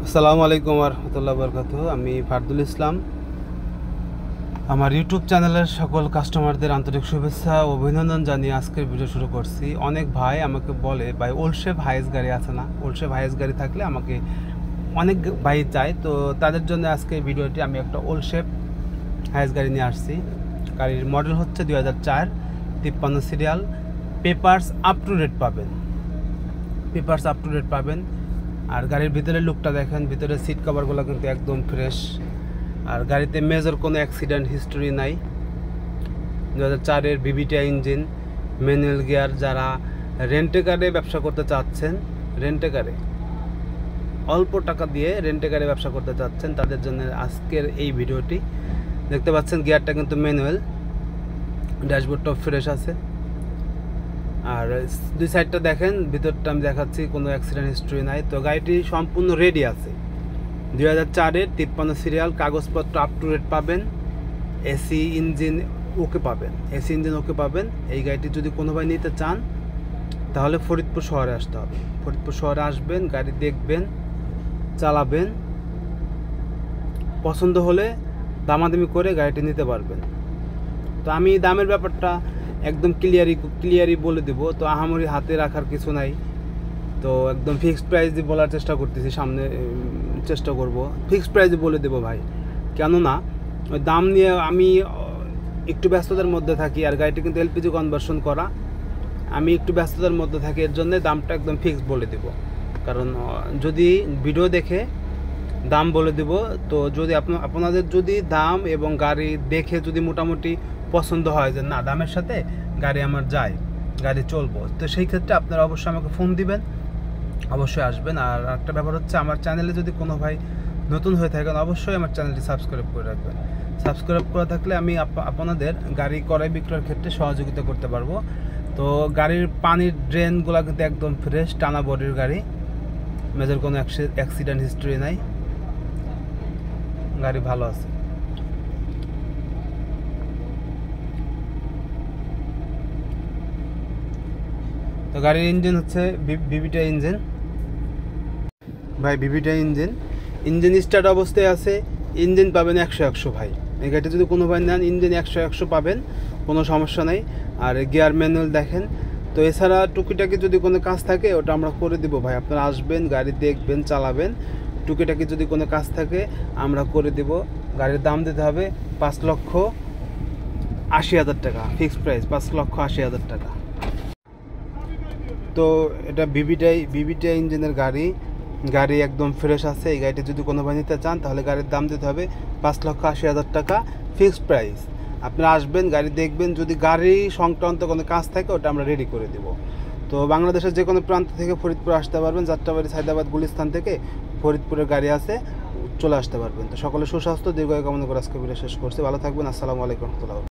আসসালামু আলাইকুম রহমতুল্লাহ বরকাত। আমি ফারদুল ইসলাম। আমার ইউটিউব চ্যানেলের সকল কাস্টমারদের আন্তরিক শুভেচ্ছা ও অভিনন্দন জানিয়ে আজকের ভিডিও শুরু করছি। অনেক ভাই আমাকে বলে, ভাই ওলশেপ হাইস গাড়ি আছে না? ওলশেপ হাইস গাড়ি থাকলে আমাকে অনেক ভাই চায়, তো তাদের জন্য আজকে ভিডিওটি আমি একটা ওলশেপ হাইস গাড়ি নিয়ে আসছি। গাড়ির মডেল হচ্ছে 2004, 53 সিরিয়াল। পেপারস আপ টু ডেট পাবেন, পেপারস আপ টু ডেট পাবেন। আর গাড়ির ভিতরের লুকটা দেখেন, ভিতরে সিট কভারগুলো কিন্তু একদম ফ্রেশ। আর গাড়িতে মেজর কোনো অ্যাক্সিডেন্ট হিস্টোরি নাই। 2004-এর বিবিটিআই ইঞ্জিন, ম্যানুয়াল গিয়ার। যারা রেন্টে কারে ব্যবসা করতে চাচ্ছেন, রেন্টে কারে অল্প টাকা দিয়ে রেন্টে কারে ব্যবসা করতে চাচ্ছেন, তাদের জন্য আজকের এই ভিডিওটি। দেখতে পাচ্ছেন গিয়ারটা কিন্তু ম্যানুয়াল, ড্যাশবোর্ডটাও ফ্রেশ আছে। আর দুই সাইডটা দেখেন, ভিতরটা আমি দেখাচ্ছি, কোনো অ্যাক্সিডেন্ট হিস্ট্রি নাই। তো গাড়িটি সম্পূর্ণ রেডি আছে। 2004-এর 53 সিরিয়াল, কাগজপত্র আপ টু ডেট পাবেন। এসি ইঞ্জিন ওকে পাবেন, এসি ইঞ্জিন ওকে পাবেন। এই গাড়িটি যদি কোনো ভাই নিতে চান তাহলে ফরিদপুর শহরে আসতে হবে। ফরিদপুর শহরে আসবেন, গাড়ি দেখবেন, চালাবেন, পছন্দ হলে দামাদামি করে গাড়িটি নিতে পারবেন। তো আমি দামের ব্যাপারটা একদম ক্লিয়ারই বলে দেবো। তো আহামরি হাতে রাখার কিছু নাই। তো একদম ফিক্সড প্রাইস দিয়ে বলার চেষ্টা করতেছি, সামনে চেষ্টা করব ফিক্সড প্রাইসে বলে দেবো ভাই। কেননা ওই দাম নিয়ে আমি একটু ব্যস্ততার মধ্যে থাকি। আর গাড়িটি কিন্তু এলপিজি কনভার্সন করা, আমি একটু ব্যস্ততার মধ্যে থাকি, এর জন্য দামটা একদম ফিক্সড বলে দেব। কারণ যদি ভিডিও দেখে দাম বলে দেব, তো যদি আপনাদের যদি দাম এবং গাড়ি দেখে যদি মোটামুটি পছন্দ হয় যে না, দামের সাথে গাড়ি আমার যায়, গাড়ি চলবো, তো সেই ক্ষেত্রে আপনারা অবশ্যই আমাকে ফোন দিবেন, অবশ্যই আসবেন। আর একটা ব্যাপার হচ্ছে, আমার চ্যানেলে যদি কোনো ভাই নতুন হয়ে থাকেন অবশ্যই আমার চ্যানেলটি সাবস্ক্রাইব করে রাখবেন। সাবস্ক্রাইব করা থাকলে আমি আপনাদের গাড়ি ক্রয় বিক্রয়ের ক্ষেত্রে সহযোগিতা করতে পারবো। তো গাড়ির পানির ড্রেনগুলো কিন্তু একদম ফ্রেশ, টানা বডির গাড়ি, মেজর কোনো অ্যাক্সিডেন্ট হিস্ট্রি নাই, গাড়ি ভালো আছে। তো গাড়ির ইঞ্জিন হচ্ছে বিবিটা ইঞ্জিন ভাই, বিবিটা ইঞ্জিন স্টার্ট অবস্থায় আছে। ইঞ্জিন পাবেন 100 ভাই। এই গাড়িটা যদি কোনো ভাই নেন ইঞ্জিন 100 পাবেন, কোনো সমস্যা নেই। আর গিয়ার ম্যানুয়াল দেখেন। তো এছাড়া টুকিটাকি যদি কোনো কাজ থাকে ওটা আমরা করে দিব ভাই। আপনারা আসবেন, গাড়ি দেখবেন, চালাবেন, টুকিটাকি যদি কোনো কাজ থাকে আমরা করে দিব। গাড়ির দাম দিতে হবে 5,80,000 টাকা, ফিক্সড প্রাইস 5,80,000 টাকা। তো এটা বিবিটিআই ইঞ্জিনের গাড়ি একদম ফ্রেশ আছে। এই গাড়িটি যদি কোনো ভাই নিতে চান তাহলে গাড়ির দাম দিতে হবে 5,80,000 টাকা, ফিক্সড প্রাইস। আপনারা আসবেন, গাড়ি দেখবেন, যদি গাড়ি সংক্রান্ত কোনো কাজ থাকে ওটা আমরা রেডি করে দেব। তো বাংলাদেশের যে কোনো প্রান্ত থেকে ফরিদপুর আসতে পারবেন, যাত্রাবাড়ি, সায়দাবাদ, গুলিস্তান থেকে ফরিদপুরের গাড়ি আছে, চলে আসতে পারবেন। তো সকলে সুস্বাস্থ্য দীর্ঘায়ু কামনা করে আজকে ভিডিও শেষ করছি। ভালো থাকবেন। আসসালামু আলাইকুম রহমতুল্লাহ।